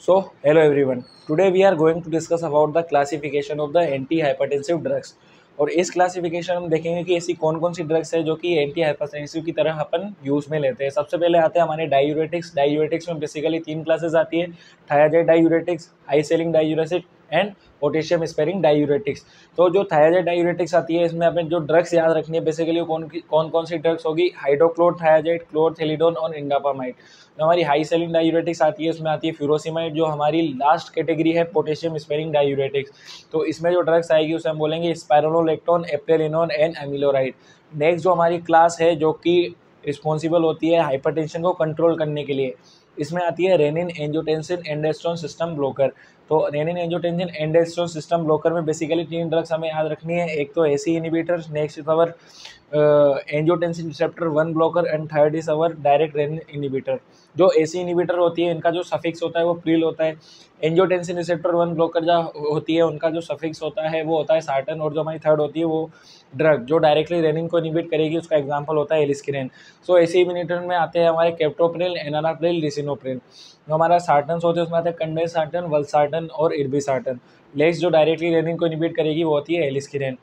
Hello everyone. Today we are going to discuss about the classification of the anti-hypertensive drugs. और इस classification में हम देखेंगे कि ऐसी कौन कौन सी ड्रग्स है जो कि एंटी हाइपरटेंसिव की तरह अपन यूज़ में लेते हैं। सबसे पहले आते हैं हमारे डायूरेटिक्स। डायूरेटिक्स में बेसिकली तीन क्लासेस आती है, thiazide diuretics, high ceiling diuretic and potassium sparing diuretics. तो जो थायाजाइड डायूरेटिक्स आती है इसमें हमें जो ड्रग्स याद रखनी है बेसिकली कौन कौन सी ड्रग्स होगी, हाइड्रोक्लोरथायाजाइड, क्लोरथेलिडोन और इंडापामाइड। जो हमारी हाई सेलिंग डायूरेटिक्स आती है इसमें आती है फ्यूरोसिमाइड। जो हमारी लास्ट कैटेगरी है पोटेशियम स्पेरिंग डायूरेटिक्स, तो इसमें जो ड्रग्स आएगी उसे हम बोलेंगे स्पाइरोलेक्टोन, एप्रेलिनोन एंड एमिलोराइड। नेक्स्ट जो हमारी क्लास है जो कि रिस्पॉन्सिबल होती है हाइपरटेंशन को कंट्रोल करने के लिए, इसमें आती है renin angiotensin aldosterone system blocker. तो renin angiotensin aldosterone system blocker में बेसिकली तीन ड्रग्स हमें याद रखनी है। एक तो ACE inhibitor, next is our angiotensin receptor 1 blocker and third is our direct renin inhibitor. जो एसी इनिबिटर होती है इनका जो सफिक्स होता है वो प्रिल होता है। एंजियोटेंसिन रिसेप्टर 1 ब्लॉकर जो होती है उनका जो सफिक्स होता है वो होता है सार्टन। और जो हमारी थर्ड होती है वो ड्रग जो डायरेक्टली रेनिन को इनिबिट करेगी उसका एग्जांपल होता है एलिस्किरेन। सो एसी इनिबिटर में आते हैं हमारे कैप्टोप्रिल, एनालाप्रिल, लिसिनोप्रिल। जो हमारा सार्टन होते हैं उसमें आते हैं कंडेंसार्टन, वल्सार्टन और इर्बिसार्टन। नेक्स्ट जो डायरेक्टली रेनिन को इनिबिट करेगी वो होती है एलिस्किरेन।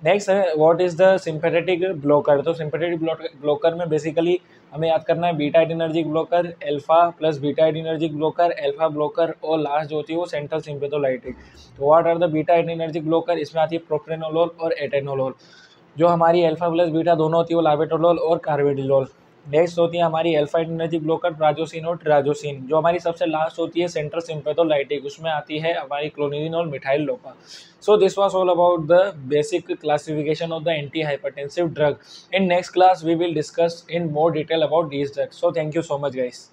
नेक्स्ट है what is the sympathetic blocker. तो सिंपैथेटिक ब्लॉकर में बेसिकली हमें याद करना है beta adrenergic blocker, alpha plus beta adrenergic blocker, alpha blocker और लास्ट जो होती है वो सेंट्रल सिंपैथोलाइटिक। तो what are the beta adrenergic blocker, इसमें आती है प्रोप्रेनोलोल और एटेनोलोल। जो हमारी अल्फा प्लस बीटा दोनों होती है वो लाबेटोलोल और कार्वेडिलोल। नेक्स्ट होती है हमारी अल्फा एडिनर्जिक ब्लॉकर प्राजोसिन और ट्राजोसिन। जो हमारी सबसे लास्ट होती है सेंट्रल सिंपैथोलाइटिक, उसमें आती है हमारी क्लोनिडिन और methyl Lopa. So this was all about the basic classification of the antihypertensive drug. In next class, we will discuss in more detail about these drugs. So thank you so much, guys.